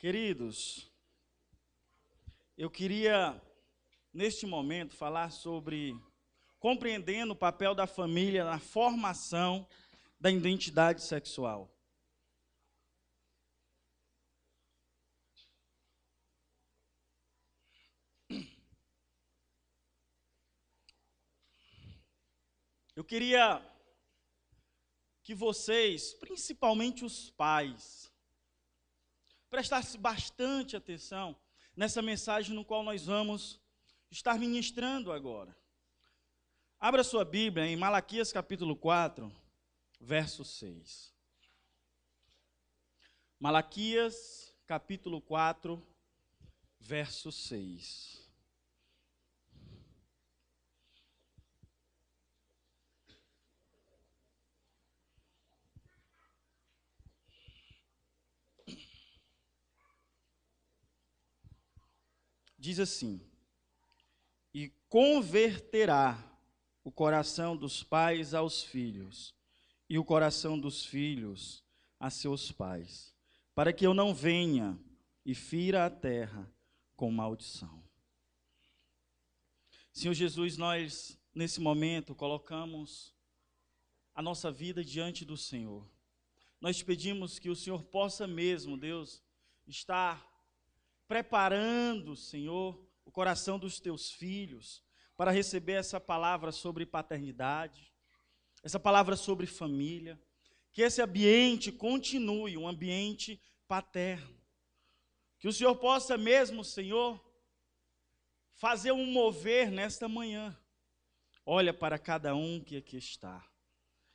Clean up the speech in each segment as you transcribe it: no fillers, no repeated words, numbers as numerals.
Queridos, eu queria, neste momento, falar sobre compreendendo o papel da família na formação da identidade sexual. Eu queria que vocês, principalmente os pais, prestassem bastante atenção nessa mensagem no qual nós vamos estar ministrando agora. Abra sua Bíblia em Malaquias capítulo 4, verso 6. Malaquias capítulo 4, verso 6. Diz assim: e converterá o coração dos pais aos filhos, e o coração dos filhos a seus pais, para que eu não venha e fira a terra com maldição. Senhor Jesus, nós, nesse momento, colocamos a nossa vida diante do Senhor. Nós pedimos que o Senhor possa mesmo, Deus, estar preparando, Senhor, o coração dos teus filhos para receber essa palavra sobre paternidade, essa palavra sobre família, que esse ambiente continue um ambiente paterno, que o Senhor possa mesmo, Senhor, fazer um mover nesta manhã. Olha para cada um que aqui está,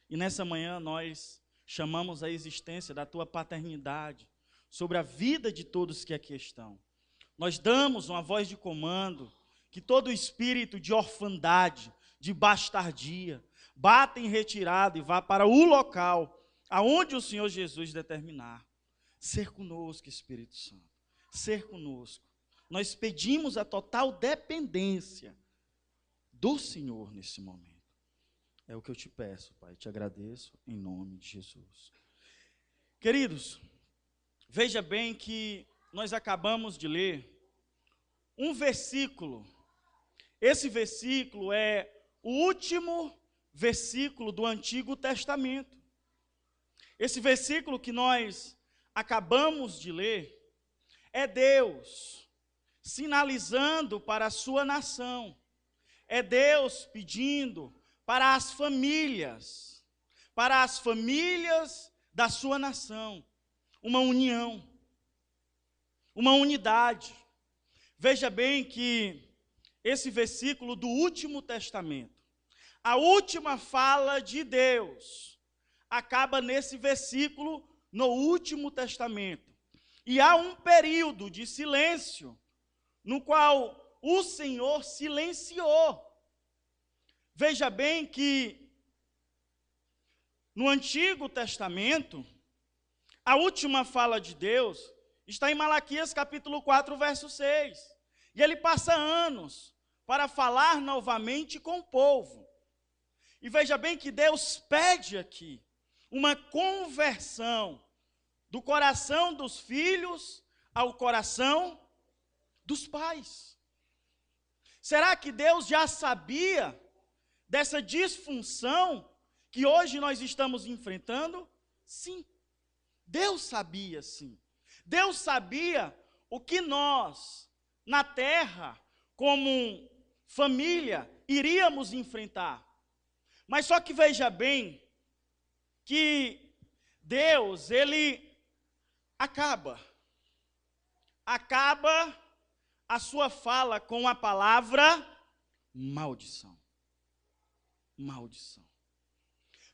e nessa manhã nós chamamos a existência da tua paternidade sobre a vida de todos que aqui estão. Nós damos uma voz de comando, que todo espírito de orfandade, de bastardia, bata em retirada e vá para o local aonde o Senhor Jesus determinar. Ser conosco, Espírito Santo, ser conosco. Nós pedimos a total dependência do Senhor nesse momento. É o que eu te peço, Pai, te agradeço em nome de Jesus. Queridos, veja bem que nós acabamos de ler um versículo. Esse versículo é o último versículo do Antigo Testamento. Esse versículo que nós acabamos de ler é Deus sinalizando para a sua nação. É Deus pedindo para as famílias da sua nação, uma união, uma unidade. Veja bem que esse versículo do Último Testamento, a última fala de Deus, acaba nesse versículo no Último Testamento. E há um período de silêncio, no qual o Senhor silenciou. Veja bem que no Antigo Testamento, a última fala de Deus está em Malaquias capítulo 4, verso 6. E ele passa anos para falar novamente com o povo. E veja bem que Deus pede aqui uma conversão do coração dos filhos ao coração dos pais. Será que Deus já sabia dessa disfunção que hoje nós estamos enfrentando? Sim, Deus sabia, sim. Deus sabia o que nós, na terra, como família, iríamos enfrentar. Mas só que veja bem que Deus, ele acaba a sua fala com a palavra maldição. Maldição.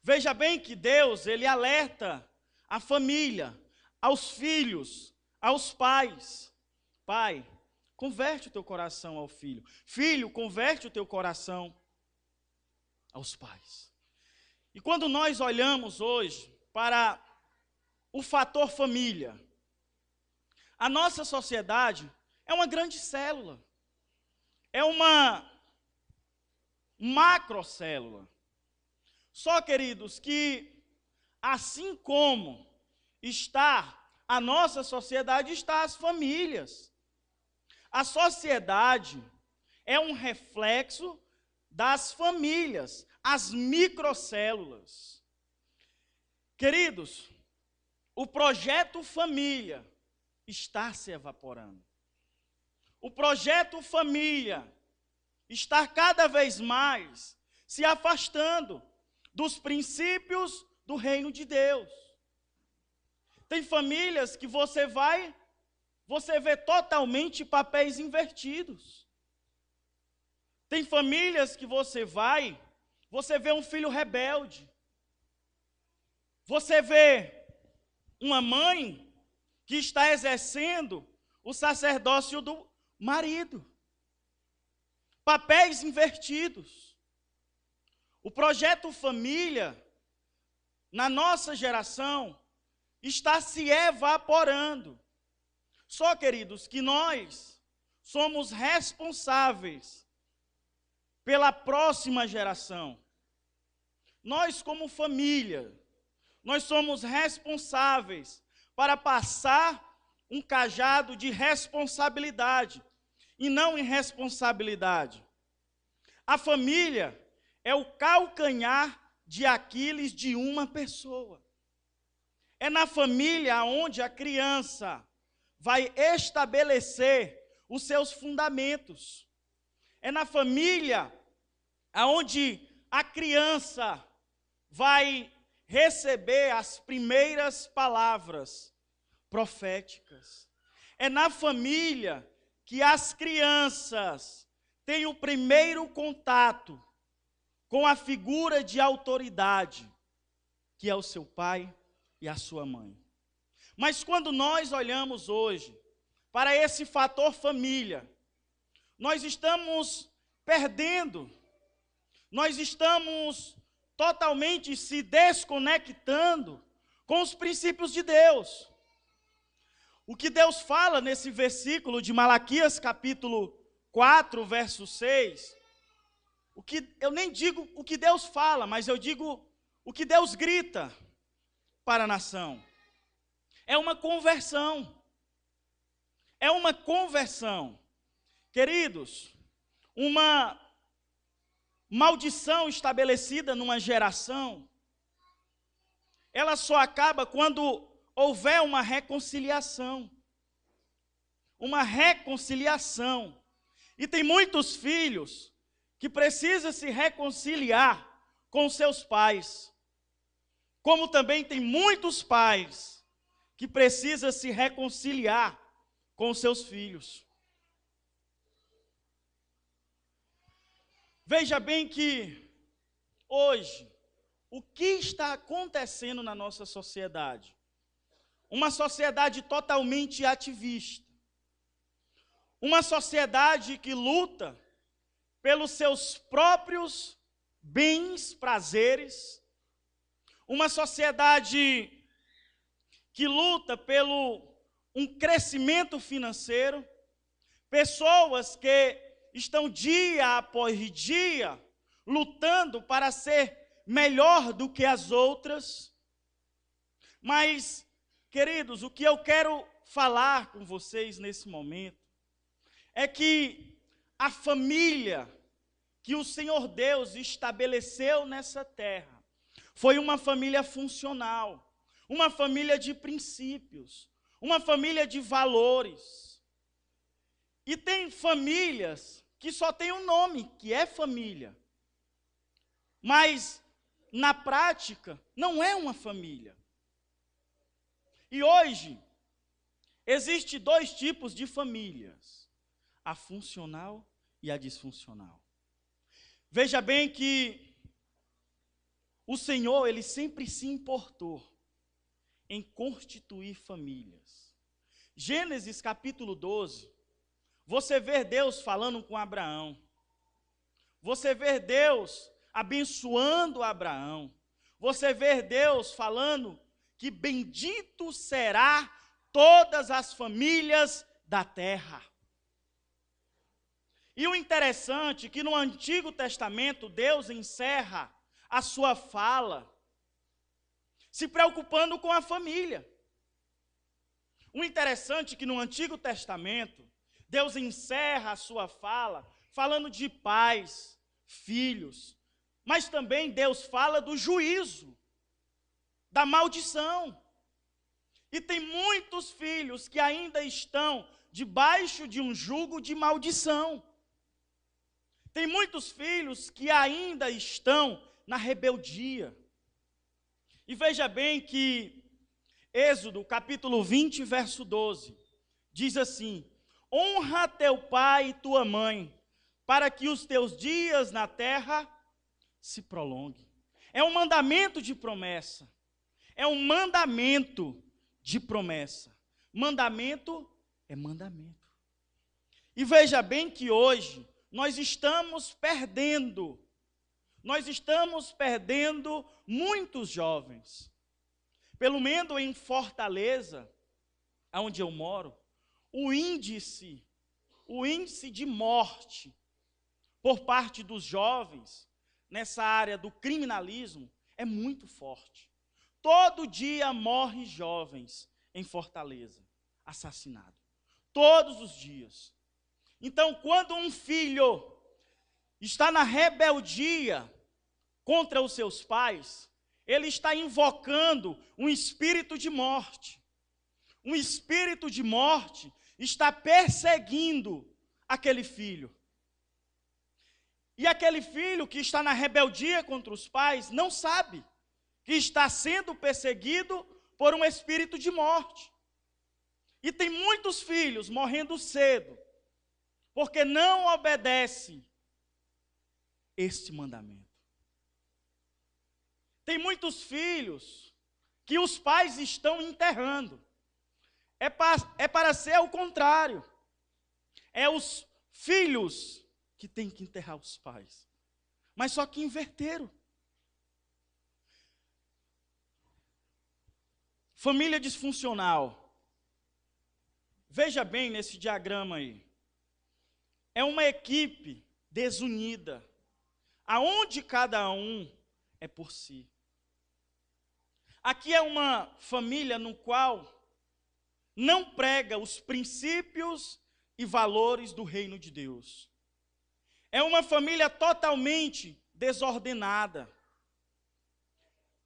Veja bem que Deus, ele alerta a família, aos filhos, aos pais. Pai, converte o teu coração ao filho. Filho, converte o teu coração aos pais. E quando nós olhamos hoje para o fator família, a nossa sociedade é uma grande célula. É uma macrocélula. Só, queridos, que assim como está a nossa sociedade está as famílias. A sociedade é um reflexo das famílias, as microcélulas. Queridos, o projeto família está se evaporando. O projeto família está cada vez mais se afastando dos princípios do reino de Deus. Tem famílias que você vê totalmente papéis invertidos. Tem famílias que você vê um filho rebelde. Você vê uma mãe que está exercendo o sacerdócio do marido. Papéis invertidos. O projeto família, na nossa geração, está se evaporando. Só, queridos, que nós somos responsáveis pela próxima geração. Nós, como família, nós somos responsáveis para passar um cajado de responsabilidade e não irresponsabilidade. A família é o calcanhar de Aquiles de uma pessoa. É na família onde a criança vai estabelecer os seus fundamentos. É na família onde a criança vai receber as primeiras palavras proféticas. É na família que as crianças têm o primeiro contato com a figura de autoridade, que é o seu pai e a sua mãe. Mas quando nós olhamos hoje para esse fator família, nós estamos perdendo, nós estamos totalmente se desconectando com os princípios de Deus. O que Deus fala nesse versículo de Malaquias capítulo 4, verso 6, eu nem digo o que Deus fala, mas eu digo o que Deus grita para a nação. É uma conversão. É uma conversão. Queridos, uma maldição estabelecida numa geração, ela só acaba quando houver uma reconciliação. Uma reconciliação. E tem muitos filhos que precisam se reconciliar com seus pais. Como também tem muitos pais que precisam se reconciliar com seus filhos. Veja bem que hoje, o que está acontecendo na nossa sociedade? Uma sociedade totalmente ativista. Uma sociedade que luta pelos seus próprios bens, prazeres. Uma sociedade que luta pelo um crescimento financeiro. Pessoas que estão dia após dia lutando para ser melhor do que as outras. Mas, queridos, o que eu quero falar com vocês nesse momento é que a família que o Senhor Deus estabeleceu nessa terra foi uma família funcional, uma família de princípios, uma família de valores. E tem famílias que só tem um nome, que é família. Mas, na prática, não é uma família. E hoje, existem dois tipos de famílias: a funcional e a disfuncional. Veja bem que o Senhor, Ele sempre se importou em constituir famílias. Gênesis capítulo 12, você vê Deus falando com Abraão. Você vê Deus abençoando Abraão. Você vê Deus falando que bendito será todas as famílias da terra. E o interessante é que no Antigo Testamento, Deus encerra a sua fala se preocupando com a família. O interessante é que no Antigo Testamento, Deus encerra a sua fala falando de pais, filhos, mas também Deus fala do juízo, da maldição. E tem muitos filhos que ainda estão debaixo de um jugo de maldição. Tem muitos filhos que ainda estão na rebeldia. E veja bem que Êxodo, capítulo 20, verso 12, diz assim: honra teu pai e tua mãe, para que os teus dias na terra se prolonguem. É um mandamento de promessa. É um mandamento de promessa. Mandamento é mandamento. E veja bem que hoje nós estamos perdendo muitos jovens. Pelo menos em Fortaleza, onde eu moro, o índice de morte por parte dos jovens nessa área do criminalismo é muito forte. Todo dia morre jovens em Fortaleza, assassinado. Todos os dias. Então, quando um filho está na rebeldia contra os seus pais, ele está invocando um espírito de morte. Um espírito de morte está perseguindo aquele filho. E aquele filho que está na rebeldia contra os pais não sabe que está sendo perseguido por um espírito de morte. E tem muitos filhos morrendo cedo, porque não obedecem este mandamento. Tem muitos filhos que os pais estão enterrando. É para ser o contrário. É os filhos que têm que enterrar os pais. Mas só que inverteram. Família disfuncional. Veja bem nesse diagrama aí. É uma equipe desunida, aonde cada um é por si. Aqui é uma família no qual não prega os princípios e valores do reino de Deus. É uma família totalmente desordenada.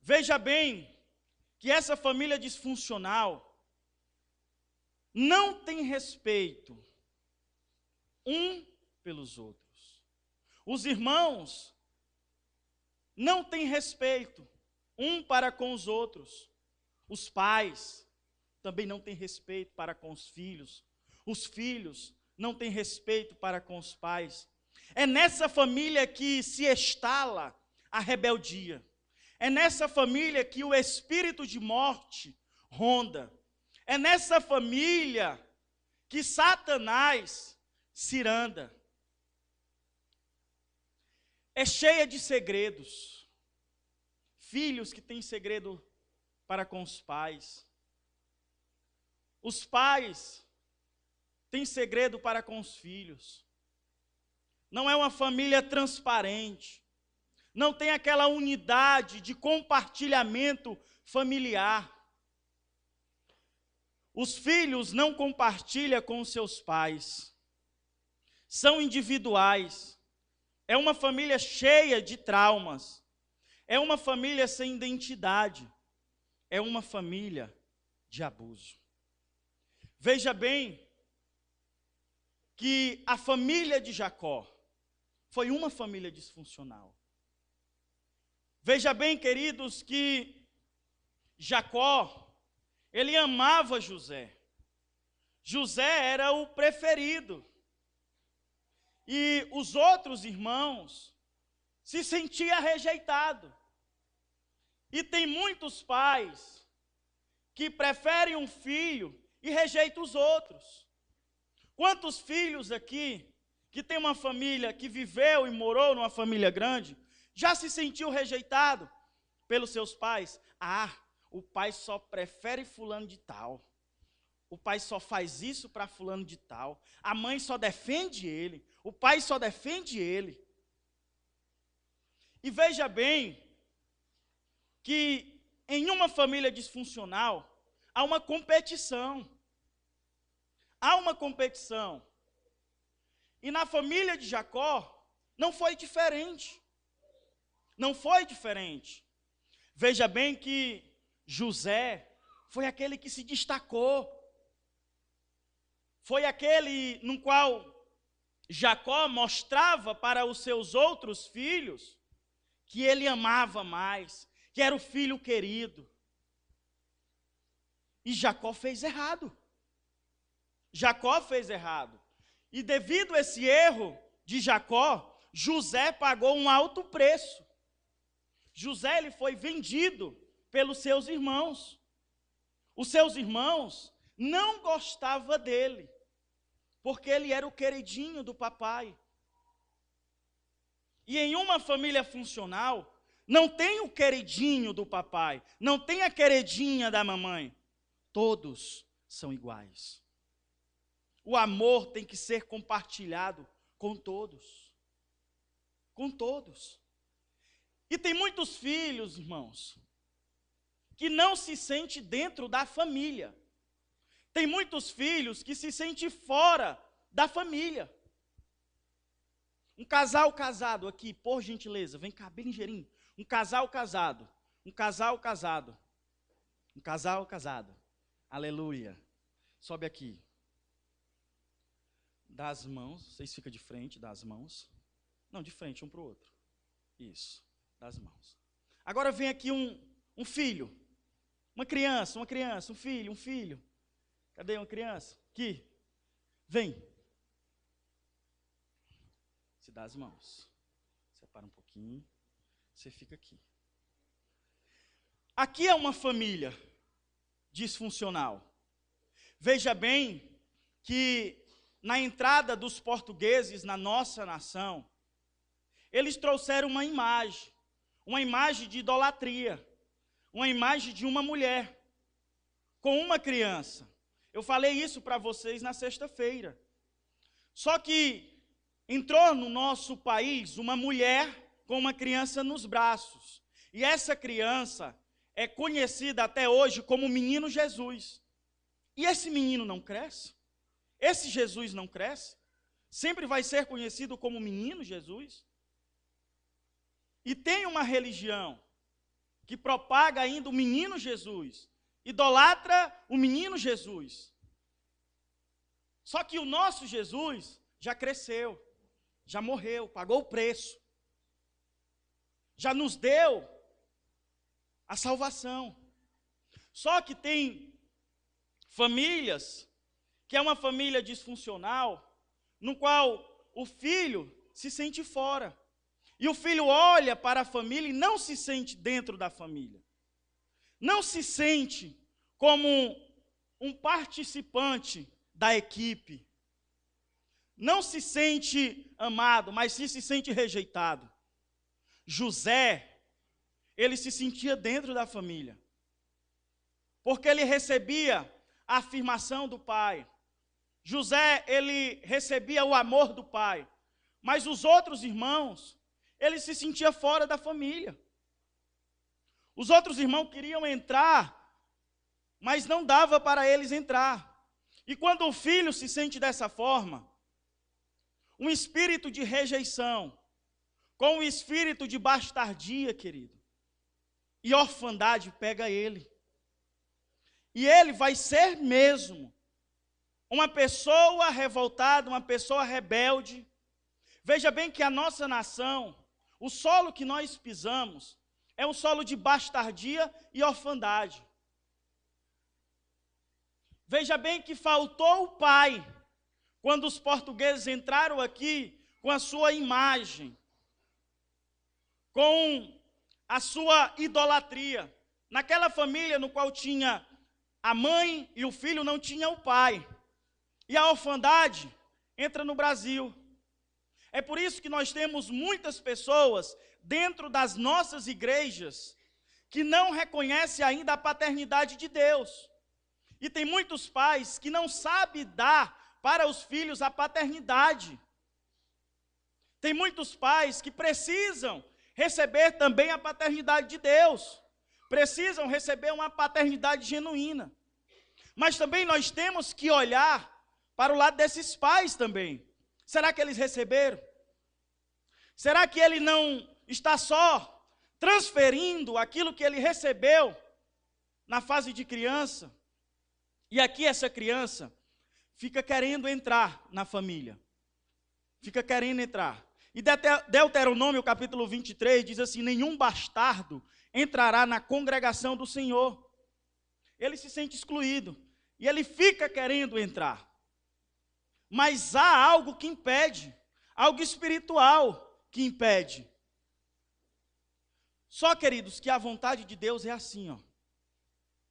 Veja bem que essa família disfuncional não tem respeito um pelos outros. Os irmãos não têm respeito um para com os outros. Os pais também não têm respeito para com os filhos. Os filhos não têm respeito para com os pais. É nessa família que se instala a rebeldia. É nessa família que o espírito de morte ronda. É nessa família que Satanás ciranda. É cheia de segredos. Filhos que têm segredo para com os pais. Os pais têm segredo para com os filhos. Não é uma família transparente. Não tem aquela unidade de compartilhamento familiar. Os filhos não compartilham com os seus pais. São individuais. É uma família cheia de traumas. É uma família sem identidade. É uma família de abuso. Veja bem que a família de Jacó foi uma família disfuncional. Veja bem, queridos, que Jacó, ele amava José. José era o preferido. E os outros irmãos se sentiam rejeitados. E tem muitos pais que preferem um filho e rejeitam os outros. Quantos filhos aqui, que tem uma família, que viveu e morou numa família grande, já se sentiu rejeitado pelos seus pais? Ah, o pai só prefere fulano de tal. O pai só faz isso para fulano de tal. A mãe só defende ele. O pai só defende ele. E veja bem que em uma família disfuncional há uma competição. uma competição. E na família de Jacó, não foi diferente. Não foi diferente. Veja bem que José foi aquele que se destacou. Foi aquele no qual Jacó mostrava para os seus outros filhos que ele amava mais, que era o filho querido. E Jacó fez errado. Jacó fez errado. E devido a esse erro de Jacó, José pagou um alto preço. José ele foi vendido pelos seus irmãos. Os seus irmãos não gostavam dele, porque ele era o queridinho do papai. E em uma família funcional, não tem o queridinho do papai, não tem a queridinha da mamãe. Todos são iguais. O amor tem que ser compartilhado com todos. Com todos. E tem muitos filhos, irmãos, que não se sentem dentro da família. Tem muitos filhos que se sentem fora da família. Um casal casado aqui, por gentileza, vem cá bem ligeirinho. Um casal casado. Um casal casado. Um casal casado. Aleluia. Sobe aqui. Dá as mãos, vocês ficam de frente, dá as mãos. Não, de frente um para o outro. Isso, dá as mãos. Agora vem aqui um filho. Uma criança, um filho. Cadê uma criança? Aqui. Vem. Se dá as mãos. Separa um pouquinho. Você fica aqui. Aqui é uma família disfuncional. Veja bem que na entrada dos portugueses na nossa nação, eles trouxeram uma imagem de idolatria, uma imagem de uma mulher com uma criança. Eu falei isso para vocês na sexta-feira. Só que entrou no nosso país uma mulher com uma criança nos braços. E essa criança é conhecida até hoje como Menino Jesus. E esse menino não cresce? Esse Jesus não cresce? Sempre vai ser conhecido como Menino Jesus? E tem uma religião que propaga ainda o Menino Jesus, idolatra o Menino Jesus. Só que o nosso Jesus já cresceu, já morreu, pagou o preço, já nos deu a salvação. Só que tem famílias que é uma família disfuncional, no qual o filho se sente fora. E o filho olha para a família e não se sente dentro da família. Não se sente como um participante da equipe. Não se sente amado, mas sim se sente rejeitado. José, ele se sentia dentro da família. Porque ele recebia a afirmação do pai. José, ele recebia o amor do pai, mas os outros irmãos, ele se sentia fora da família. Os outros irmãos queriam entrar, mas não dava para eles entrar. E quando o filho se sente dessa forma, um espírito de rejeição, com um espírito de bastardia, querido, e orfandade pega ele. E ele vai ser mesmo uma pessoa revoltada, uma pessoa rebelde. Veja bem que a nossa nação, o solo que nós pisamos, é um solo de bastardia e orfandade. Veja bem que faltou o pai, quando os portugueses entraram aqui com a sua imagem, com a sua idolatria. Naquela família no qual tinha a mãe e o filho, não tinha o pai. E a orfandade entra no Brasil. É por isso que nós temos muitas pessoas dentro das nossas igrejas que não reconhecem ainda a paternidade de Deus. E tem muitos pais que não sabem dar para os filhos a paternidade. Tem muitos pais que precisam receber também a paternidade de Deus. Precisam receber uma paternidade genuína. Mas também nós temos que olhar para o lado desses pais também. Será que eles receberam? Será que ele não está só transferindo aquilo que ele recebeu na fase de criança? E aqui essa criança fica querendo entrar na família. Fica querendo entrar. E Deuteronômio capítulo 23 diz assim: nenhum bastardo entrará na congregação do Senhor. Ele se sente excluído. E ele fica querendo entrar. Mas há algo que impede. Algo espiritual que impede. Só, queridos, que a vontade de Deus é assim, ó.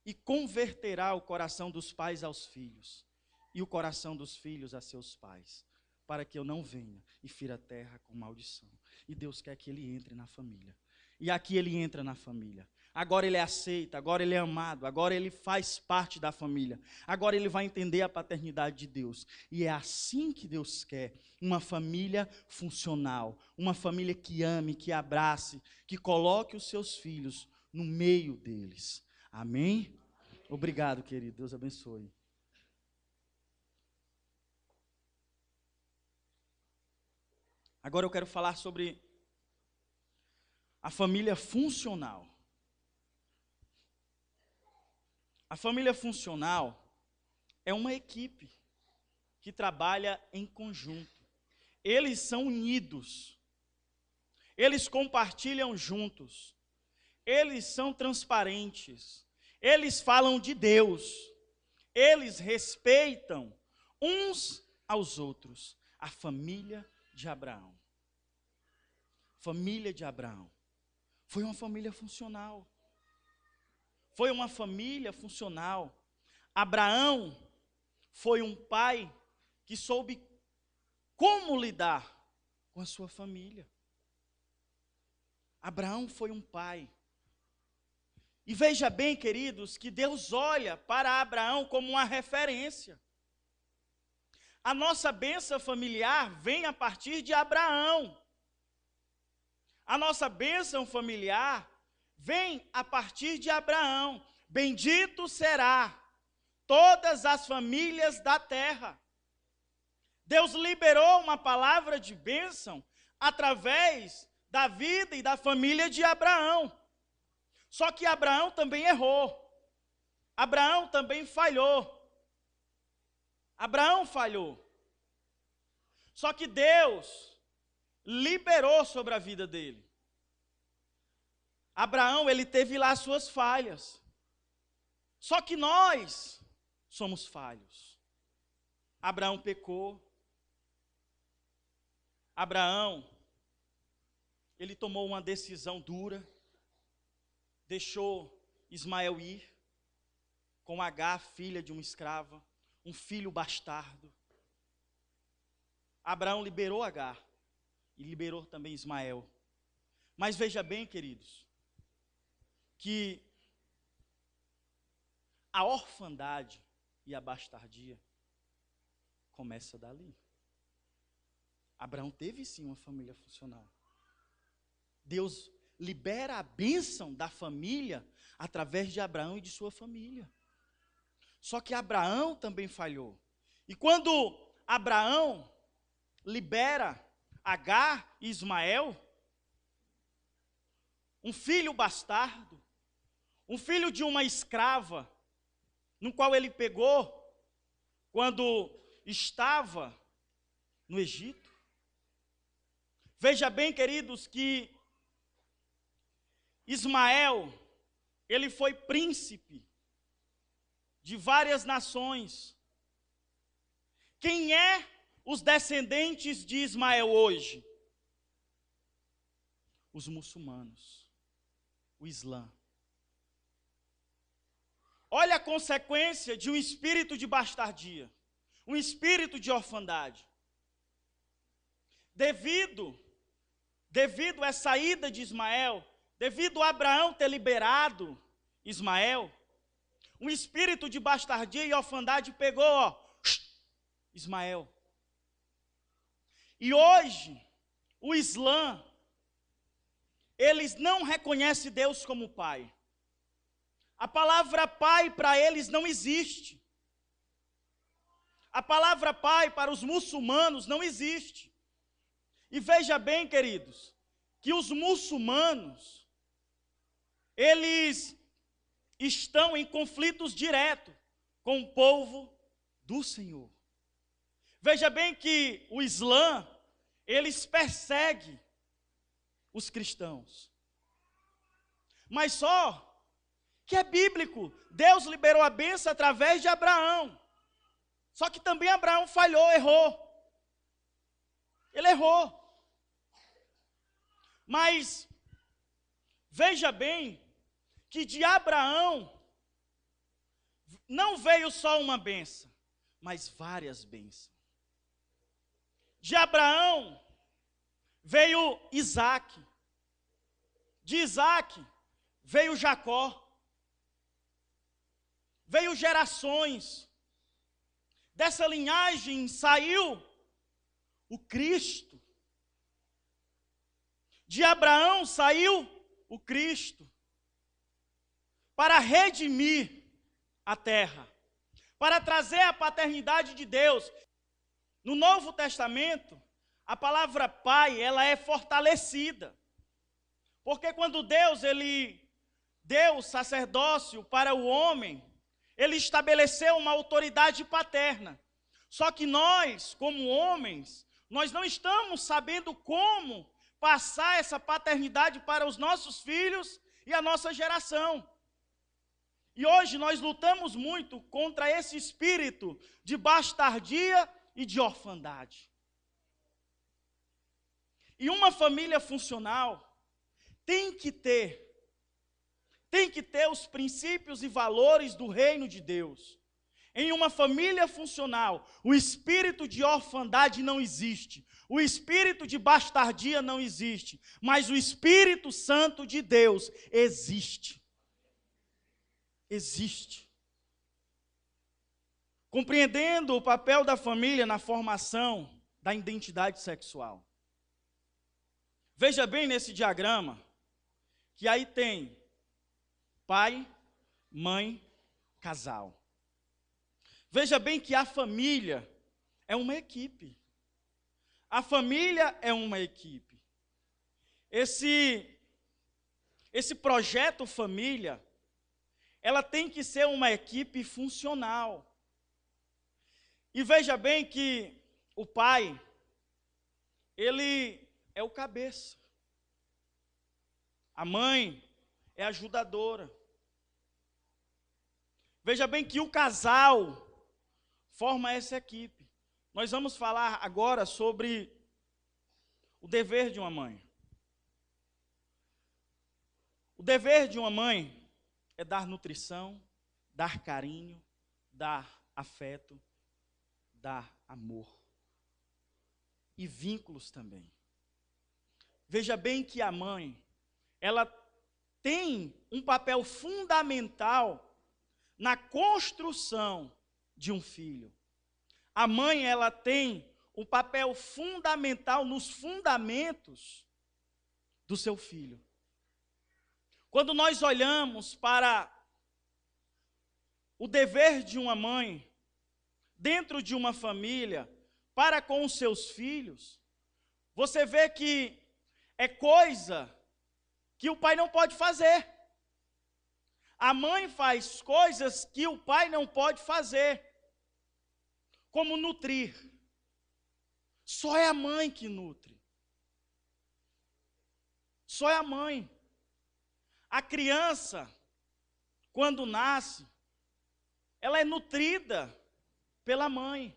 E converterá o coração dos pais aos filhos, e o coração dos filhos a seus pais, para que eu não venha e fira a terra com maldição. E Deus quer que ele entre na família. E aqui ele entra na família. Agora ele é aceito, agora ele é amado, agora ele faz parte da família. Agora ele vai entender a paternidade de Deus. E é assim que Deus quer, uma família funcional, uma família que ame, que abrace, que coloque os seus filhos no meio deles. Amém? Obrigado, querido. Deus abençoe. Agora eu quero falar sobre a família funcional. A família funcional é uma equipe que trabalha em conjunto. Eles são unidos. Eles compartilham juntos. Eles são transparentes. Eles falam de Deus. Eles respeitam uns aos outros. A família de Abraão. Família de Abraão. Foi uma família funcional. Foi uma família funcional. Abraão foi um pai que soube como lidar com a sua família. Abraão foi um pai. E veja bem, queridos, que Deus olha para Abraão como uma referência. A nossa bênção familiar vem a partir de Abraão. A nossa bênção familiar vem a partir de Abraão. Bendito será todas as famílias da terra. Deus liberou uma palavra de bênção através da vida e da família de Abraão. Só que Abraão também errou. Abraão também falhou. Abraão falhou. Só que Deus liberou sobre a vida dele. Abraão, ele teve lá as suas falhas. Só que nós somos falhos. Abraão pecou. Abraão, ele tomou uma decisão dura. Deixou Ismael ir com Agar, filha de uma escrava, um filho bastardo. Abraão liberou Agar e liberou também Ismael. Mas veja bem, queridos, que a orfandade e a bastardia começa dali. Abraão teve sim uma família funcional. Deus libera a bênção da família através de Abraão e de sua família. Só que Abraão também falhou. E quando Abraão libera Agar e Ismael, um filho bastardo, um filho de uma escrava, no qual ele pegou quando estava no Egito. Veja bem, queridos, que Ismael, ele foi príncipe de várias nações. Quem é os descendentes de Ismael hoje? Os muçulmanos, o Islã. Olha a consequência de um espírito de bastardia, um espírito de orfandade. Devido à saída de Ismael, devido a Abraão ter liberado Ismael, um espírito de bastardia e orfandade pegou Ismael. E hoje, o Islã, eles não reconhecem Deus como pai. A palavra pai para eles não existe. A palavra pai para os muçulmanos não existe. E veja bem, queridos, que os muçulmanos, eles estão em conflitos diretos com o povo do Senhor. Veja bem que o Islã, eles perseguem os cristãos. Mas só que é bíblico, Deus liberou a bênção através de Abraão. Só que também Abraão falhou, errou. Ele errou. Mas veja bem que de Abraão não veio só uma bênção, mas várias bênçãos. De Abraão veio Isaac. De Isaac veio Jacó. Veio gerações. Dessa linhagem saiu o Cristo. De Abraão saiu o Cristo para redimir a terra, para trazer a paternidade de Deus. No Novo Testamento, a palavra pai, ela é fortalecida. Porque quando Deus, ele deu o sacerdócio para o homem, ele estabeleceu uma autoridade paterna. Só que nós, como homens, nós não estamos sabendo como passar essa paternidade para os nossos filhos e a nossa geração. E hoje nós lutamos muito contra esse espírito de bastardia e de orfandade. E uma família funcional tem que ter os princípios e valores do reino de Deus. Em uma família funcional, o espírito de orfandade não existe. O espírito de bastardia não existe. Mas o Espírito Santo de Deus existe. Existe. Compreendendo o papel da família na formação da identidade sexual. Veja bem nesse diagrama, que aí tem pai, mãe, casal. Veja bem que a família é uma equipe. A família é uma equipe. Esse projeto família, ela tem que ser uma equipe funcional. E veja bem que o pai, ele é o cabeça. A mãe é ajudadora. Veja bem que o casal forma essa equipe. Nós vamos falar agora sobre o dever de uma mãe. O dever de uma mãe é dar nutrição, dar carinho, dar afeto, dar amor. E vínculos também. Veja bem que a mãe, ela tem um papel fundamental na construção de um filho. A mãe, ela tem um papel fundamental nos fundamentos do seu filho. Quando nós olhamos para o dever de uma mãe, dentro de uma família, para com os seus filhos, você vê que é coisa que o pai não pode fazer. A mãe faz coisas que o pai não pode fazer, como nutrir. Só é a mãe que nutre. Só é a mãe. A criança, quando nasce, ela é nutrida pela mãe.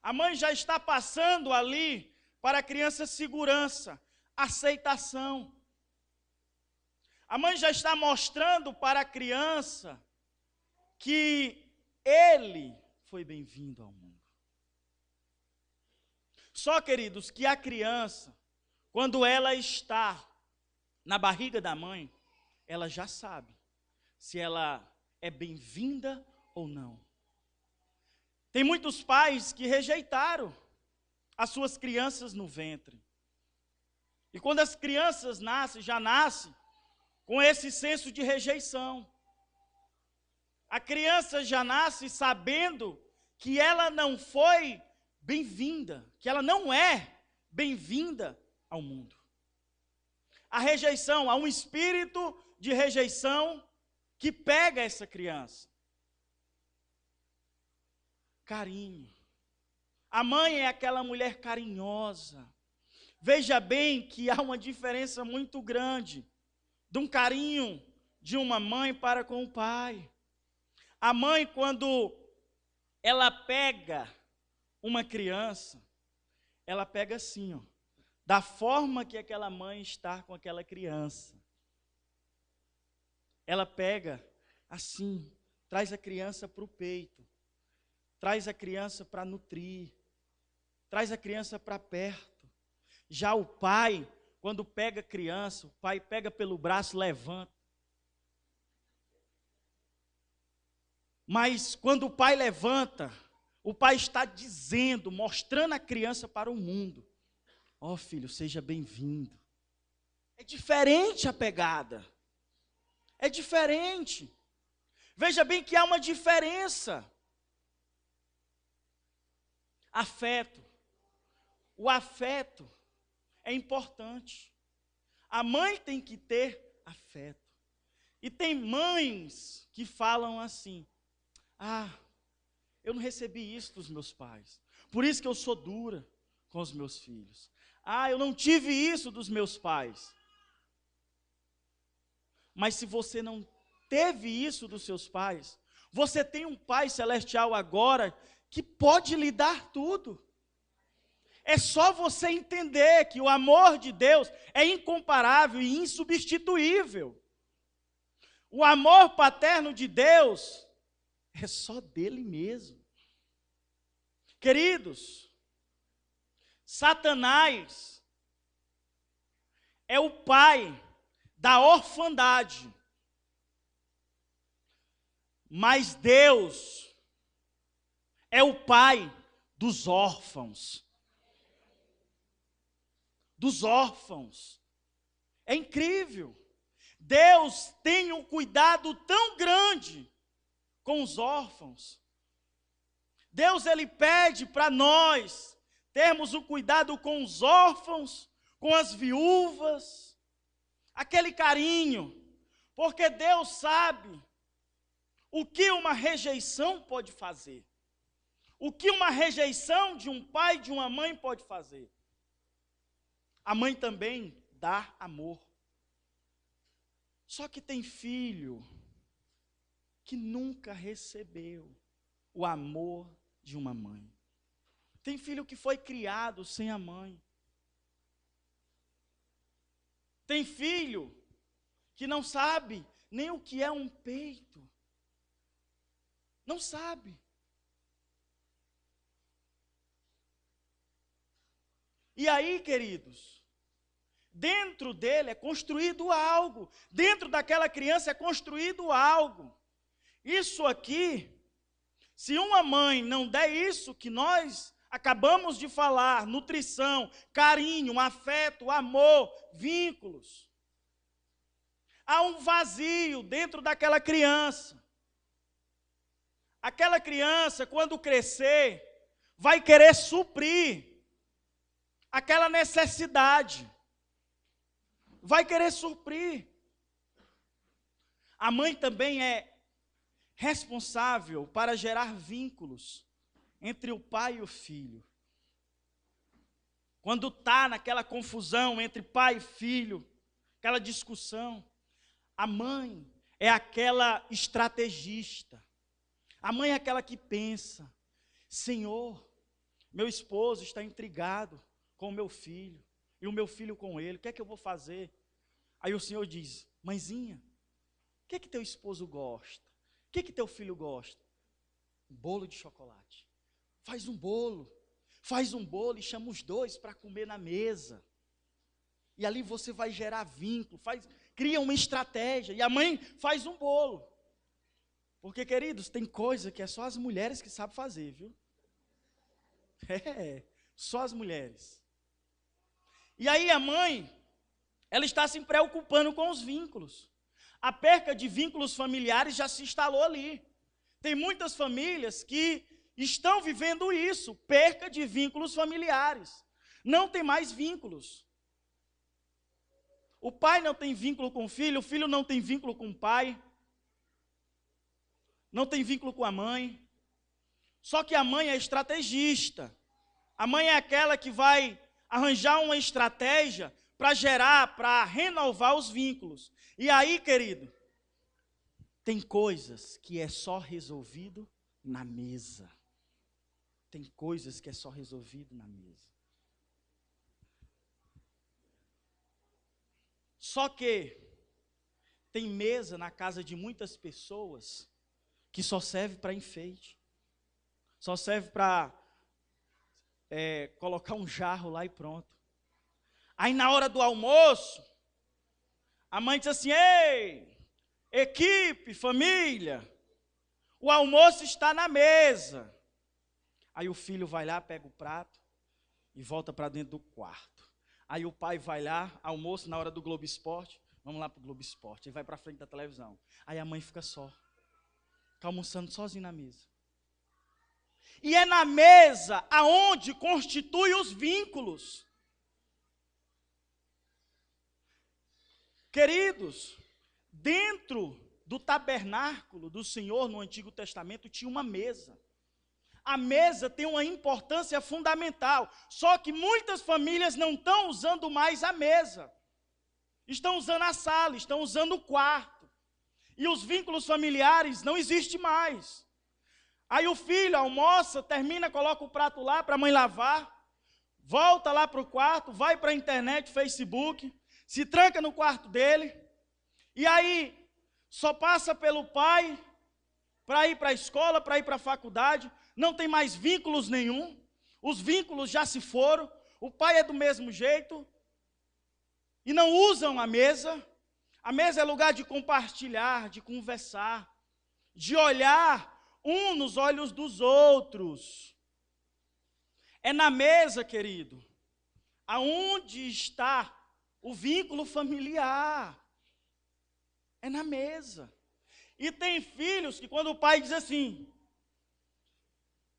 A mãe já está passando ali para a criança segurança, aceitação. A mãe já está mostrando para a criança que ele foi bem-vindo ao mundo. Só, queridos, que a criança, quando ela está na barriga da mãe, ela já sabe se ela é bem-vinda ou não. Tem muitos pais que rejeitaram as suas crianças no ventre. E quando as crianças nascem, já nascem com esse senso de rejeição. A criança já nasce sabendo que ela não foi bem-vinda, que ela não é bem-vinda ao mundo. A rejeição, há um espírito de rejeição que pega essa criança. Carinho. A mãe é aquela mulher carinhosa. Veja bem que há uma diferença muito grande de um carinho de uma mãe para com o pai. A mãe, quando ela pega uma criança, ela pega assim, ó, da forma que aquela mãe está com aquela criança. Ela pega assim, traz a criança para o peito, traz a criança para nutrir, traz a criança para perto. Já o pai, quando pega a criança, o pai pega pelo braço, levanta. Mas quando o pai levanta, o pai está dizendo, mostrando a criança para o mundo: ó filho, seja bem-vindo. É diferente a pegada. É diferente. Veja bem que há uma diferença. Afeto. O afeto é importante. A mãe tem que ter afeto. E tem mães que falam assim: ah, eu não recebi isso dos meus pais, por isso que eu sou dura com os meus filhos. Ah, eu não tive isso dos meus pais. Mas se você não teve isso dos seus pais, você tem um Pai Celestial agora que pode lhe dar tudo. É só você entender que o amor de Deus é incomparável e insubstituível. O amor paterno de Deus é só dele mesmo. Queridos, Satanás é o pai da orfandade, mas Deus é o pai dos órfãos. Dos órfãos. É incrível. Deus tem um cuidado tão grande com os órfãos. Deus, ele pede para nós termos o cuidado com os órfãos, com as viúvas, aquele carinho, porque Deus sabe o que uma rejeição pode fazer, o que uma rejeição de um pai, de uma mãe pode fazer. A mãe também dá amor. Só que tem filho que nunca recebeu o amor de uma mãe. Tem filho que foi criado sem a mãe. Tem filho que não sabe nem o que é um peito. Não sabe. E aí, queridos, dentro dele é construído algo. Dentro daquela criança é construído algo. Isso aqui, se uma mãe não der isso que nós acabamos de falar, nutrição, carinho, afeto, amor, vínculos, há um vazio dentro daquela criança. Aquela criança, quando crescer, vai querer suprir aquela necessidade. Vai querer suprir. A mãe também é responsável para gerar vínculos entre o pai e o filho. Quando está naquela confusão entre pai e filho, aquela discussão, a mãe é aquela estrategista. A mãe é aquela que pensa: Senhor, meu esposo está intrigado com o meu filho, e o meu filho com ele, o que é que eu vou fazer? Aí o Senhor diz: mãezinha, o que é que teu esposo gosta? O que é que teu filho gosta? Um bolo de chocolate. Faz um bolo e chama os dois para comer na mesa. E ali você vai gerar vínculo, cria uma estratégia, e a mãe faz um bolo. Porque, queridos, tem coisa que é só as mulheres que sabem fazer, viu? Só as mulheres. E aí a mãe, ela está se preocupando com os vínculos. A perca de vínculos familiares já se instalou ali. Tem muitas famílias que estão vivendo isso, perca de vínculos familiares. Não tem mais vínculos. O pai não tem vínculo com o filho não tem vínculo com o pai, não tem vínculo com a mãe. Só que a mãe é estrategista. A mãe é aquela que vai arranjar uma estratégia para gerar, para renovar os vínculos. E aí, querido, tem coisas que é só resolvido na mesa. Tem coisas que é só resolvido na mesa. Só que tem mesa na casa de muitas pessoas que só serve para enfeite. Só serve para colocar um jarro lá e pronto. Aí na hora do almoço, a mãe diz assim: ei, equipe, família, o almoço está na mesa. Aí o filho vai lá, pega o prato e volta para dentro do quarto. Aí o pai vai lá, almoço na hora do Globo Esporte, vamos lá para o Globo Esporte, ele vai para frente da televisão. Aí a mãe fica só, fica almoçando sozinho na mesa. E é na mesa aonde constitui os vínculos. Queridos, dentro do tabernáculo do Senhor no Antigo Testamento tinha uma mesa. A mesa tem uma importância fundamental, só que muitas famílias não estão usando mais a mesa. Estão usando a sala, estão usando o quarto. E os vínculos familiares não existem mais. Aí o filho almoça, termina, coloca o prato lá para a mãe lavar, volta lá para o quarto, vai para a internet, Facebook, se tranca no quarto dele, e aí só passa pelo pai para ir para a escola, para ir para a faculdade, não tem mais vínculos nenhum, os vínculos já se foram, o pai é do mesmo jeito, e não usam a mesa é lugar de compartilhar, de conversar, de olhar um nos olhos dos outros. É na mesa, querido, aonde está o vínculo familiar. É na mesa. E tem filhos que quando o pai diz assim: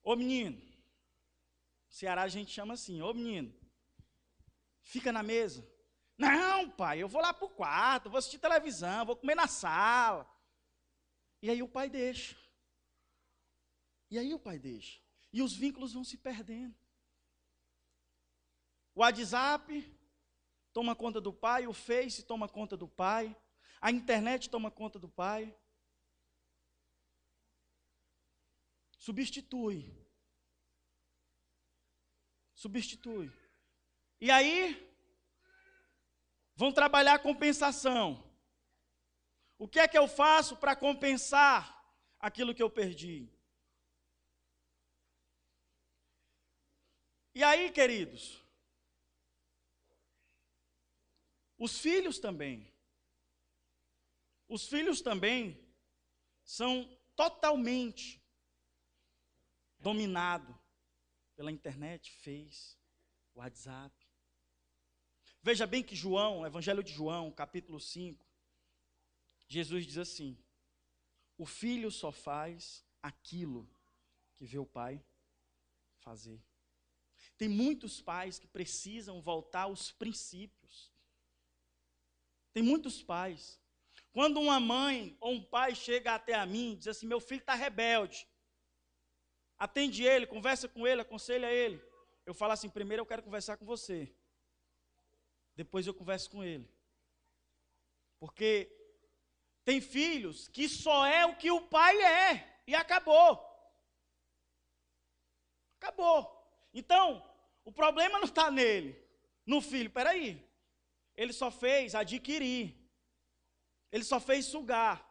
ô menino, no Ceará a gente chama assim, ô menino, fica na mesa. Não, pai, eu vou lá para o quarto, vou assistir televisão, vou comer na sala. E aí o pai deixa. E os vínculos vão se perdendo. O WhatsApp toma conta do pai, o Face toma conta do pai, a internet toma conta do pai. Substitui. E aí, vão trabalhar a compensação. O que é que eu faço para compensar aquilo que eu perdi? E aí, queridos, os filhos também são totalmente dominados pela internet, Face, WhatsApp. Veja bem que João, Evangelho de João, capítulo 5, Jesus diz assim: o filho só faz aquilo que vê o pai fazer. Tem muitos pais que precisam voltar aos princípios. Tem muitos pais. Quando uma mãe ou um pai chega até a mim e diz assim: meu filho está rebelde, atende ele, conversa com ele, aconselha ele. Eu falo assim: primeiro eu quero conversar com você, depois eu converso com ele. Porque tem filhos que só é o que o pai é, e acabou. Então, o problema não está nele, no filho. Peraí, ele só fez adquirir, ele só fez sugar.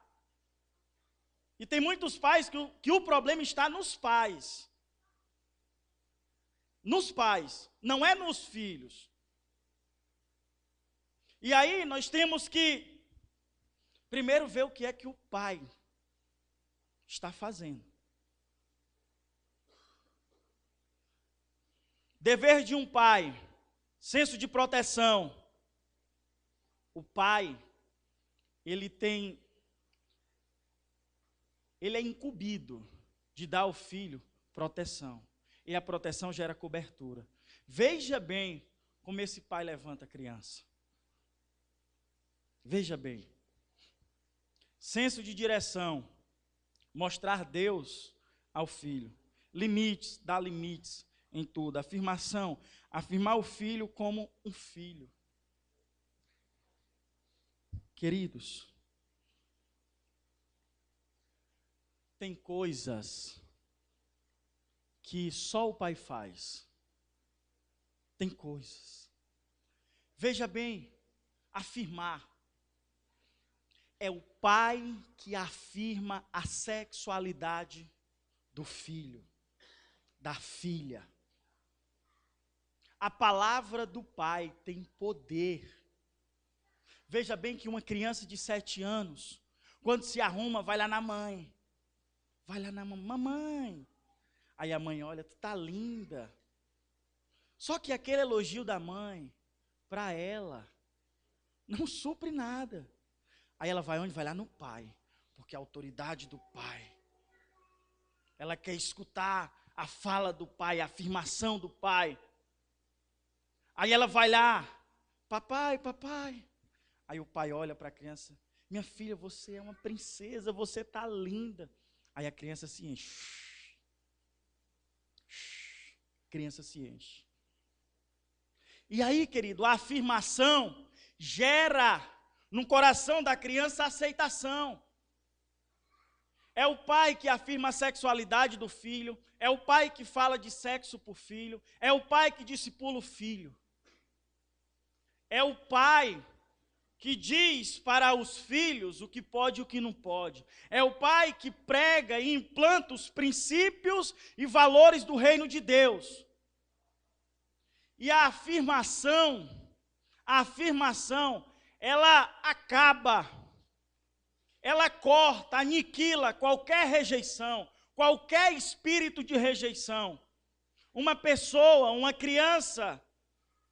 E tem muitos pais que o problema está nos pais. Nos pais, não é nos filhos. E aí nós temos que primeiro ver o que é que o pai está fazendo. Dever de um pai, senso de proteção. O pai, ele é incumbido de dar ao filho proteção. E a proteção gera cobertura. Veja bem como esse pai levanta a criança. Veja bem. Senso de direção. Mostrar Deus ao filho. Limites, dar limites em tudo. Afirmação. Afirmar o filho como um filho. Queridos, tem coisas que só o pai faz. Tem coisas. Veja bem, afirmar. É o pai que afirma a sexualidade do filho, da filha. A palavra do pai tem poder. Veja bem que uma criança de 7 anos, quando se arruma, vai lá na mãe. Vai lá na mamãe. Aí a mãe olha, tu tá linda. Só que aquele elogio da mãe, para ela, não supre nada. Aí ela vai onde? Vai lá no pai. Porque a autoridade do pai. Ela quer escutar a fala do pai, a afirmação do pai. Aí ela vai lá, papai, papai. Aí o pai olha para a criança, minha filha, você é uma princesa, você está linda. Aí a criança se enche. Criança se enche. E aí, querido, a afirmação gera no coração da criança a aceitação. É o pai que afirma a sexualidade do filho, é o pai que fala de sexo para o filho, é o pai que discipula o filho. É o pai que diz para os filhos o que pode e o que não pode. É o pai que prega e implanta os princípios e valores do reino de Deus. E a afirmação, ela acaba, ela corta, aniquila qualquer rejeição, qualquer espírito de rejeição. Uma pessoa, uma criança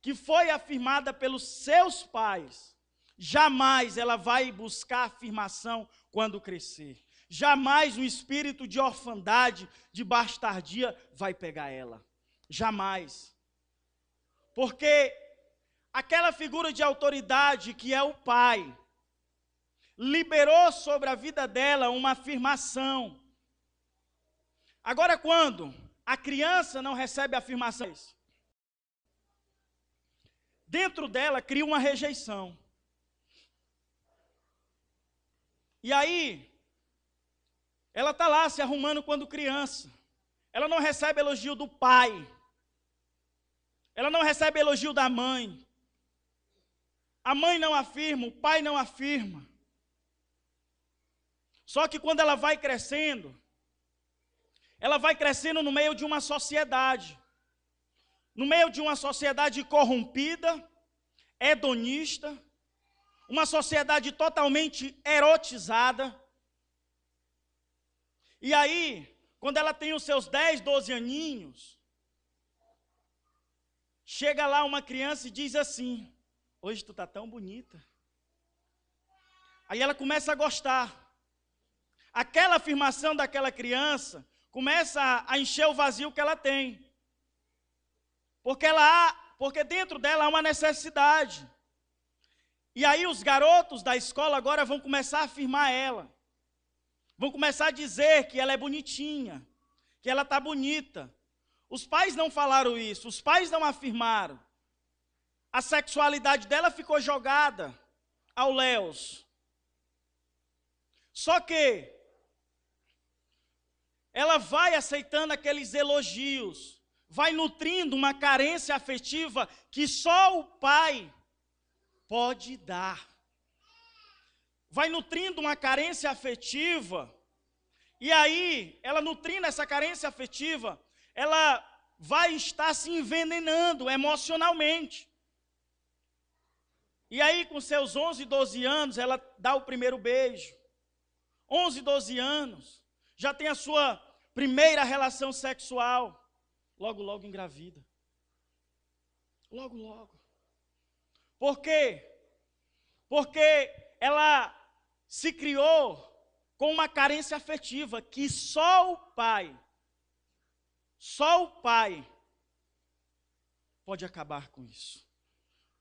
que foi afirmada pelos seus pais, jamais ela vai buscar afirmação quando crescer. Jamais um espírito de orfandade, de bastardia vai pegar ela. Jamais. Porque aquela figura de autoridade que é o pai, liberou sobre a vida dela uma afirmação. Agora, quando a criança não recebe afirmações, dentro dela cria uma rejeição. E aí, ela está lá se arrumando quando criança. Ela não recebe elogio do pai. Ela não recebe elogio da mãe. A mãe não afirma, o pai não afirma. Só que quando ela vai crescendo no meio de uma sociedade. No meio de uma sociedade corrompida, hedonista, uma sociedade totalmente erotizada. E aí, quando ela tem os seus 10, 12 aninhos, chega lá uma criança e diz assim, hoje tu tá tão bonita. Aí ela começa a gostar. Aquela afirmação daquela criança começa a encher o vazio que ela tem. Porque dentro dela há uma necessidade. E aí os garotos da escola agora vão começar a afirmar ela. Vão começar a dizer que ela é bonitinha, que ela está bonita. Os pais não falaram isso, os pais não afirmaram. A sexualidade dela ficou jogada ao léus. Só que ela vai aceitando aqueles elogios, vai nutrindo uma carência afetiva que só o pai pode dar. Vai nutrindo uma carência afetiva, e aí, ela nutrindo essa carência afetiva, ela vai estar se envenenando emocionalmente. E aí, com seus 11, 12 anos, ela dá o primeiro beijo. 11, 12 anos, já tem a sua primeira relação sexual. Logo, logo engravida. Logo, logo. Por quê? Porque ela se criou com uma carência afetiva que só o pai Só o pai pode acabar com isso.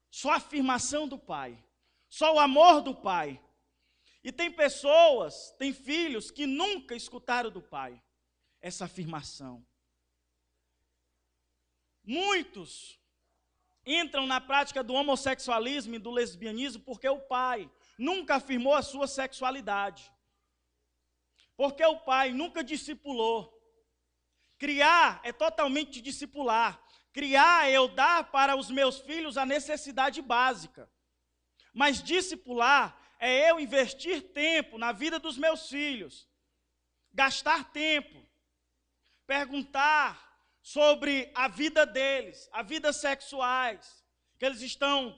Só a afirmação do pai. Só o amor do pai. E tem pessoas, tem filhos que nunca escutaram do pai essa afirmação. Muitos entram na prática do homossexualismo e do lesbianismo porque o pai nunca afirmou a sua sexualidade. Porque o pai nunca discipulou. Criar é totalmente discipular. Criar é eu dar para os meus filhos a necessidade básica. Mas discipular é eu investir tempo na vida dos meus filhos. Gastar tempo. Perguntar sobre a vida deles, a vida sexuais que eles estão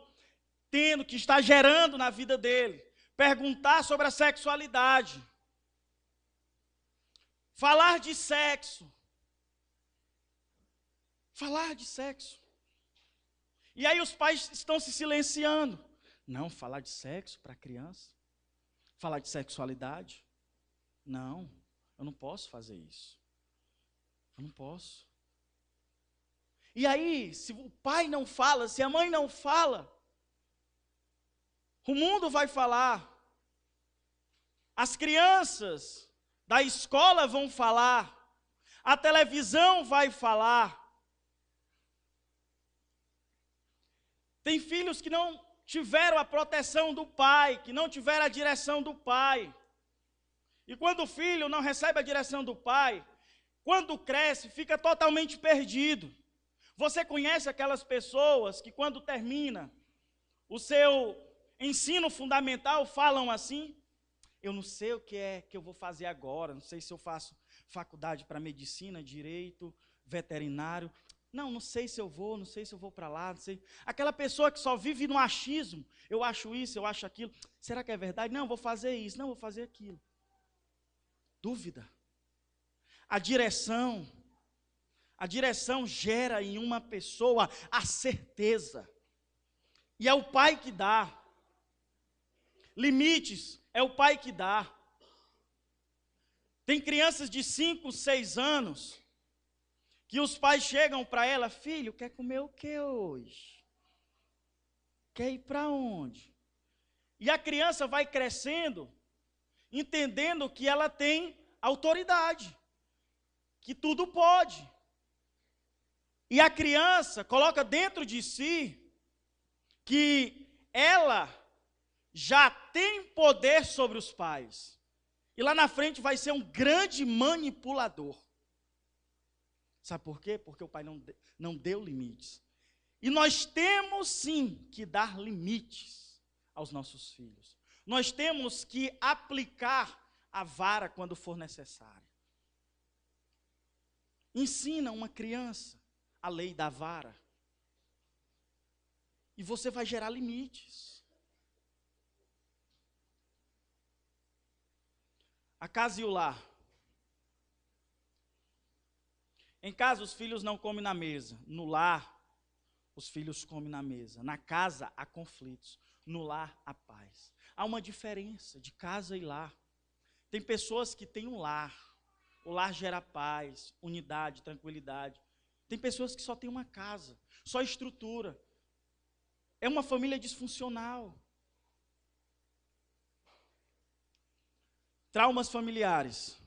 tendo, que está gerando na vida dele. Perguntar sobre a sexualidade. Falar de sexo. Falar de sexo. E aí os pais estão se silenciando. Não, falar de sexo para criança. Falar de sexualidade. Não, eu não posso fazer isso. Eu não posso. E aí, se o pai não fala, se a mãe não fala, o mundo vai falar. As crianças da escola vão falar. A televisão vai falar. Tem filhos que não tiveram a proteção do pai, que não tiveram a direção do pai. E quando o filho não recebe a direção do pai, quando cresce, fica totalmente perdido. Você conhece aquelas pessoas que quando termina o seu ensino fundamental falam assim? Eu não sei o que é que eu vou fazer agora, não sei se eu faço faculdade para medicina, direito, veterinário. Não sei se eu vou, não sei se eu vou para lá, não sei. Aquela pessoa que só vive no achismo, eu acho isso, eu acho aquilo. Será que é verdade? Não, vou fazer isso, não, vou fazer aquilo. Dúvida. A direção gera em uma pessoa a certeza. E é o pai que dá. Limites, é o pai que dá. Tem crianças de 5, 6 anos que os pais chegam para ela, filho, quer comer o que hoje? Quer ir para onde? E a criança vai crescendo, entendendo que ela tem autoridade, que tudo pode. E a criança coloca dentro de si que ela já tem poder sobre os pais. E lá na frente vai ser um grande manipulador. Sabe por quê? Porque o pai não deu limites. E nós temos sim que dar limites aos nossos filhos. Nós temos que aplicar a vara quando for necessário. Ensina uma criança a lei da vara. E você vai gerar limites. A casa e o lar. Em casa, os filhos não comem na mesa. No lar, os filhos comem na mesa. Na casa, há conflitos. No lar, há paz. Há uma diferença de casa e lar. Tem pessoas que têm um lar. O lar gera paz, unidade, tranquilidade. Tem pessoas que só têm uma casa, só estrutura. É uma família disfuncional. Traumas familiares.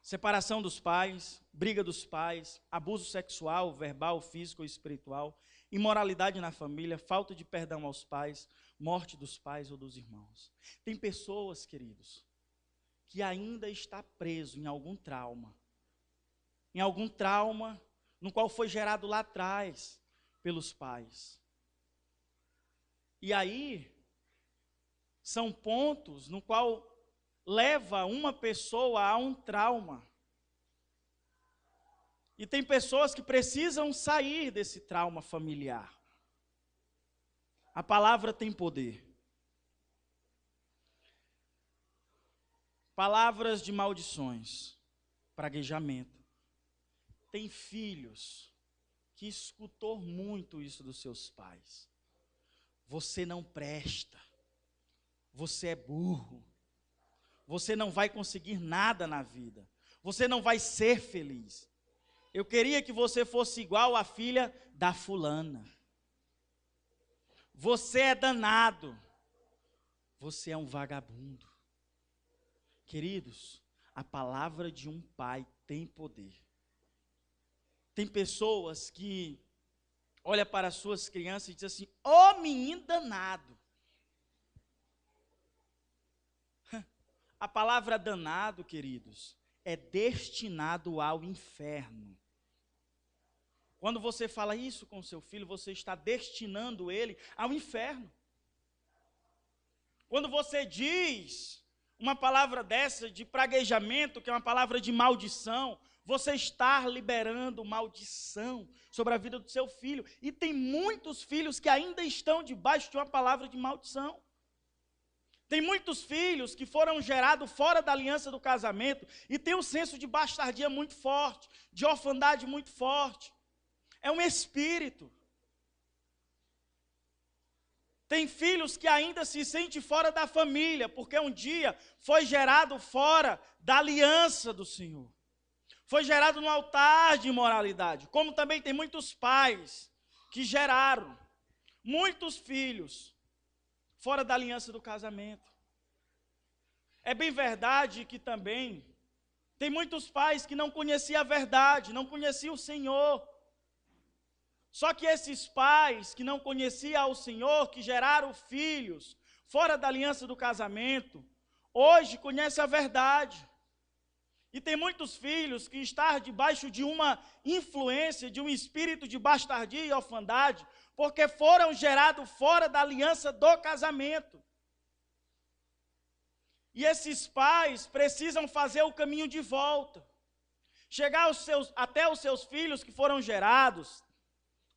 Separação dos pais, briga dos pais, abuso sexual, verbal, físico ou espiritual, imoralidade na família, falta de perdão aos pais, morte dos pais ou dos irmãos. Tem pessoas, queridos, que ainda está preso em algum trauma no qual foi gerado lá atrás pelos pais. E aí, são pontos no qual leva uma pessoa a um trauma. E tem pessoas que precisam sair desse trauma familiar. A palavra tem poder. Palavras de maldições, praguejamento. Tem filhos que escutou muito isso dos seus pais. Você não presta. Você é burro. Você não vai conseguir nada na vida. Você não vai ser feliz. Eu queria que você fosse igual à filha da fulana. Você é danado. Você é um vagabundo. Queridos, a palavra de um pai tem poder. Tem pessoas que olham para as suas crianças e dizem assim: ô menino danado. A palavra danado, queridos, é destinado ao inferno. Quando você fala isso com seu filho, você está destinando ele ao inferno. Quando você diz uma palavra dessa de praguejamento, que é uma palavra de maldição, você está liberando maldição sobre a vida do seu filho. E tem muitos filhos que ainda estão debaixo de uma palavra de maldição. Tem muitos filhos que foram gerados fora da aliança do casamento e tem um senso de bastardia muito forte, de orfandade muito forte. É um espírito. Tem filhos que ainda se sentem fora da família, porque um dia foi gerado fora da aliança do Senhor. Foi gerado no altar de imoralidade. Como também tem muitos pais que geraram muitos filhos fora da aliança do casamento. É bem verdade que também tem muitos pais que não conheciam a verdade, não conheciam o Senhor. Só que esses pais que não conheciam o Senhor, que geraram filhos fora da aliança do casamento, hoje conhecem a verdade. E tem muitos filhos que estão debaixo de uma influência, de um espírito de bastardia e orfandade, porque foram gerados fora da aliança do casamento. E esses pais precisam fazer o caminho de volta. Chegar até os seus filhos que foram gerados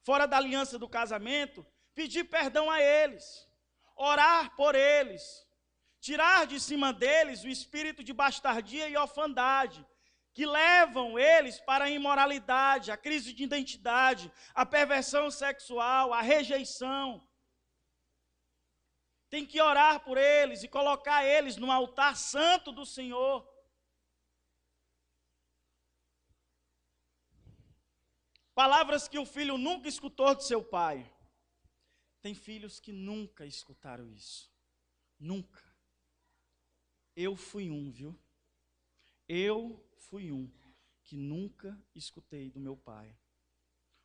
fora da aliança do casamento, pedir perdão a eles, orar por eles, tirar de cima deles o espírito de bastardia e orfandade, que levam eles para a imoralidade, a crise de identidade, a perversão sexual, a rejeição. Tem que orar por eles e colocar eles no altar santo do Senhor. Palavras que o filho nunca escutou de seu pai. Tem filhos que nunca escutaram isso. Nunca. Eu fui um, viu? Eu fui um que nunca escutei do meu pai.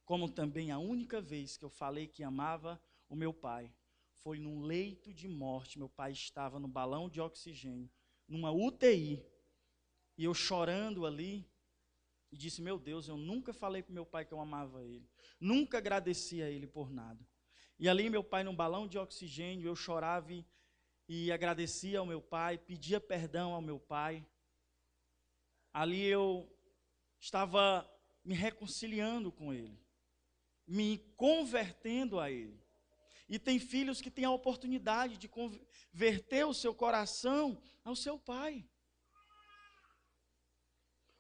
Como também a única vez que eu falei que amava o meu pai foi num leito de morte. Meu pai estava no balão de oxigênio, numa UTI, e eu chorando ali, e disse: meu Deus, eu nunca falei para meu pai que eu amava ele, nunca agradeci a ele por nada. E ali meu pai no balão de oxigênio, eu chorava e agradecia ao meu pai, pedia perdão ao meu pai. Ali eu estava me reconciliando com ele, me convertendo a ele. E tem filhos que têm a oportunidade de converter o seu coração ao seu pai.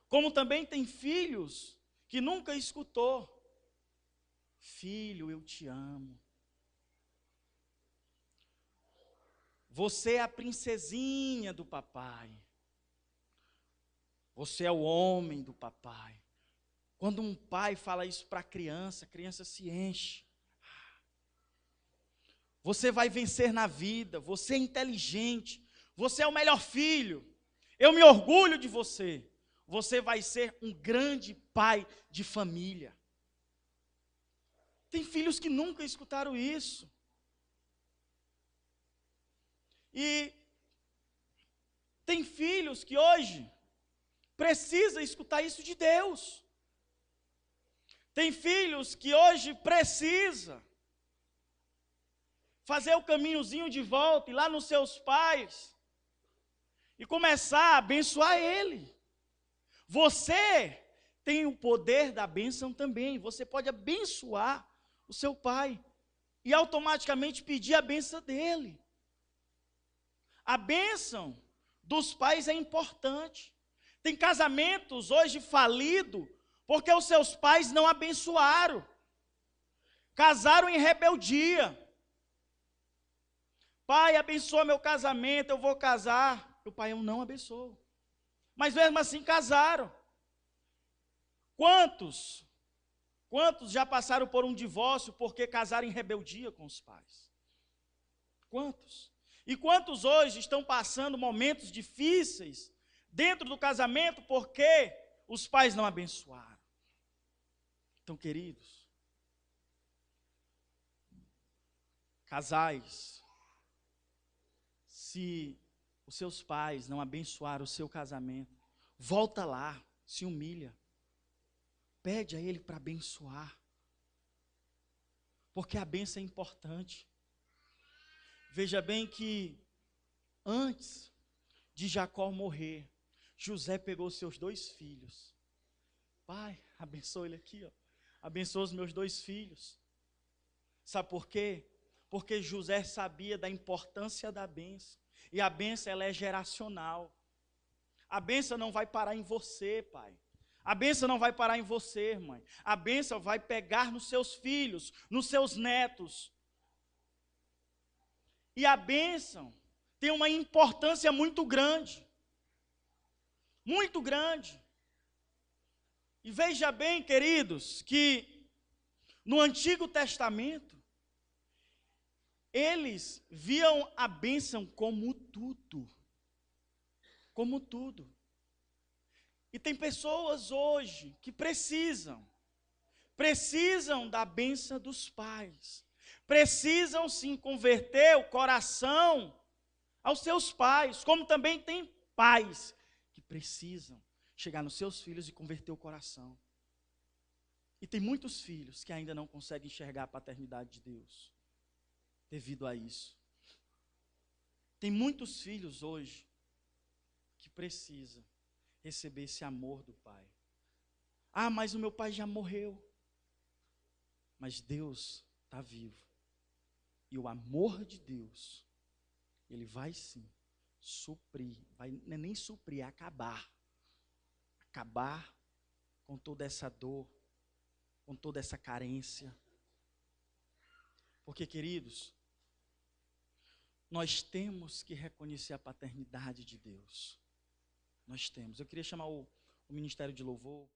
Como também tem filhos que nunca escutou: filho, eu te amo. Você é a princesinha do papai. Você é o homem do papai. Quando um pai fala isso para a criança se enche. Você vai vencer na vida, você é inteligente, você é o melhor filho, eu me orgulho de você. Você vai ser um grande pai de família. Tem filhos que nunca escutaram isso. E tem filhos que hoje precisam escutar isso de Deus. Tem filhos que hoje precisam fazer o caminhozinho de volta, ir lá nos seus pais e começar a abençoar ele. Você tem o poder da bênção também. Você pode abençoar o seu pai e automaticamente pedir a bênção dele. A bênção dos pais é importante. Tem casamentos hoje falidos porque os seus pais não abençoaram. Casaram em rebeldia. Pai, abençoa meu casamento, eu vou casar. O pai, eu não abençoo. mas mesmo assim casaram. Quantos já passaram por um divórcio porque casaram em rebeldia com os pais? Quantos? E quantos hoje estão passando momentos difíceis dentro do casamento porque os pais não abençoaram? Então, queridos, casais, se os seus pais não abençoaram o seu casamento, volta lá, se humilha, pede a ele para abençoar, porque a bênção é importante. Veja bem que antes de Jacó morrer, José pegou seus 2 filhos. Pai, abençoa ele aqui, ó. Abençoa os meus 2 filhos. Sabe por quê? Porque José sabia da importância da bênção. E a bênção, ela é geracional. A bênção não vai parar em você, pai. A bênção não vai parar em você, mãe. A bênção vai pegar nos seus filhos, nos seus netos. E a bênção tem uma importância muito grande. Muito grande. E veja bem, queridos, que no Antigo Testamento, eles viam a bênção como tudo. Como tudo. E tem pessoas hoje que precisam da bênção dos pais. Precisam sim converter o coração aos seus pais, como também tem pais que precisam chegar nos seus filhos e converter o coração. E tem muitos filhos que ainda não conseguem enxergar a paternidade de Deus, devido a isso. Tem muitos filhos hoje que precisam receber esse amor do pai. Ah, mas o meu pai já morreu. Mas Deus está vivo. E o amor de Deus, ele vai sim suprir, não é nem suprir, é acabar com toda essa dor, com toda essa carência. Porque, queridos, nós temos que reconhecer a paternidade de Deus. Nós temos. Eu queria chamar o Ministério de Louvor.